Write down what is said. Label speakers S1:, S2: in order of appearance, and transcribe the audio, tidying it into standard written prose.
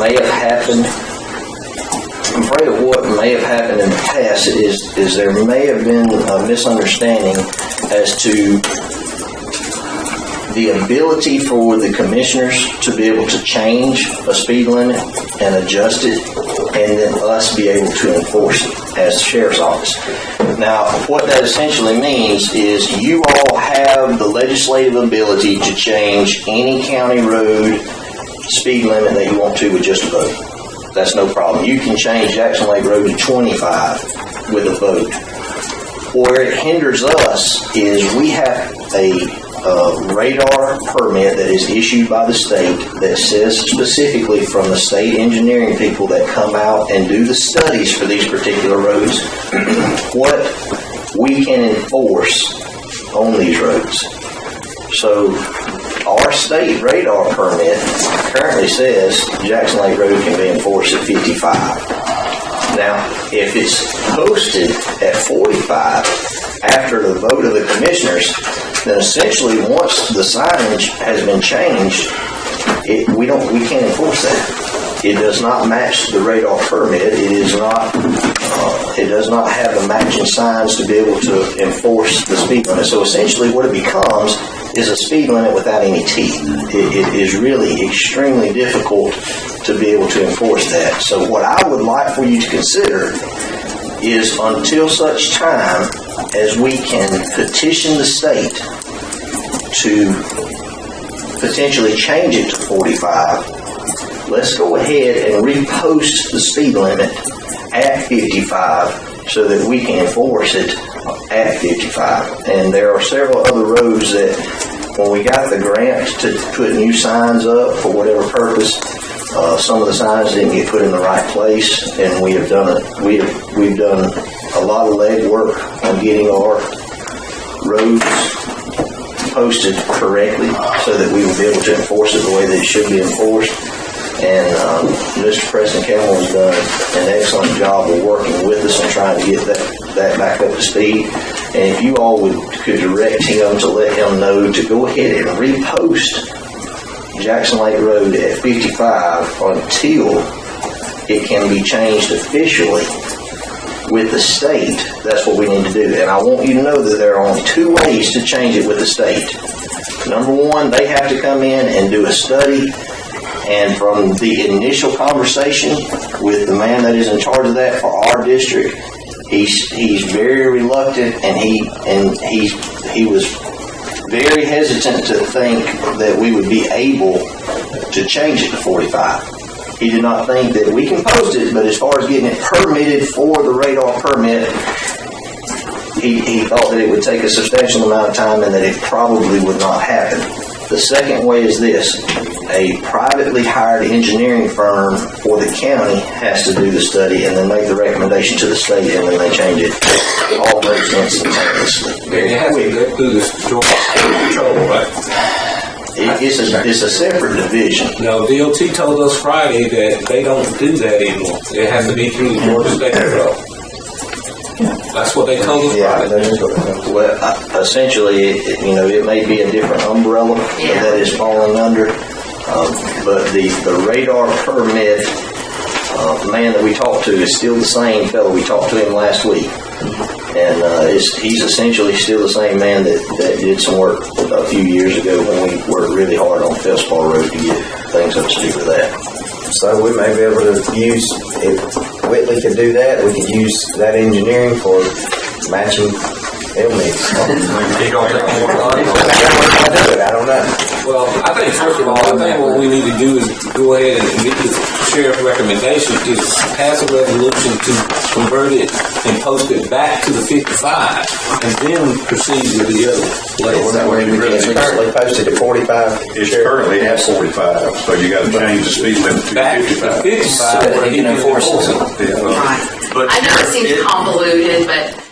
S1: may have happened, I'm afraid of what may have happened in the past is there may have been a misunderstanding as to the ability for the commissioners to be able to change a speed limit and adjust it, and then us be able to enforce it as the sheriff's office. Now, what that essentially means is you all have the legislative ability to change any county road speed limit that you want to with just a vote. That's no problem. You can change Jackson Lake Road to 25 with a vote. Where it hinders us is we have a radar permit that is issued by the state that says specifically from the state engineering people that come out and do the studies for these particular roads what we can enforce on these roads. So our state radar permit currently says Jackson Lake Road can be enforced at 55. Now, if it's posted at 45 after the vote of the commissioners, then essentially once the signage has been changed, we can't enforce that. It does not match the radar permit. It does not have the matching signs to be able to enforce the speed limit. So essentially what it becomes is a speed limit without any teeth. It is really extremely difficult to be able to enforce that. So what I would like for you to consider is until such time as we can petition the state to potentially change it to 45, let's go ahead and repost the speed limit at 55 so that we can enforce it at 55. And there are several other roads that when we got the grant to put new signs up for whatever purpose, some of the signs didn't get put in the right place, and we've done a lot of legwork on getting our roads posted correctly so that we will be able to enforce it the way that it should be enforced. And Mr. Preston Campbell has done an excellent job of working with us and trying to get that back up to speed. And if you all could direct him to let him know to go ahead and repost Jackson Lake Road at 55 until it can be changed officially with the state, that's what we need to do. And I want you to know that there are only two ways to change it with the state. Number one, they have to come in and do a study, and from the initial conversation with the man that is in charge of that for our district, he's very reluctant, and he was very hesitant to think that we would be able to change it to 45. He did not think that we can post it, but as far as getting it permitted for the radar permit, he thought that it would take a substantial amount of time and that it probably would not happen. The second way is this. A privately hired engineering firm for the county has to do the study and then make the recommendation to the state, and then they change it almost instantaneously.
S2: It has to go through this joint control, right?
S1: It's a separate division.
S2: No, DOT told us Friday that they don't do that anymore. It has to be through the Georgia State Control. That's what they told us Friday.
S1: Well, essentially, it may be a different umbrella that is falling under, but the radar permit man that we talked to is still the same fellow. We talked to him last week. And he's essentially still the same man that did some work a few years ago when we worked really hard on Felspar Road to get things up to speed with that.
S3: So we may be able to use, if Whitley could do that, we could use that engineering for matching elements. I don't know.
S2: Well, I think first of all, what we need to do is go ahead and get the sheriff's recommendation is pass a resolution to convert it and post it back to the 55, and then proceed with the other.
S3: That way we can currently posted at 45.
S4: It's currently at 45, so you got to change the speed limit to
S2: back
S4: 55.
S2: To 55
S1: so that he can enforce it.
S4: Yeah.
S5: Right. I know it seems convoluted, but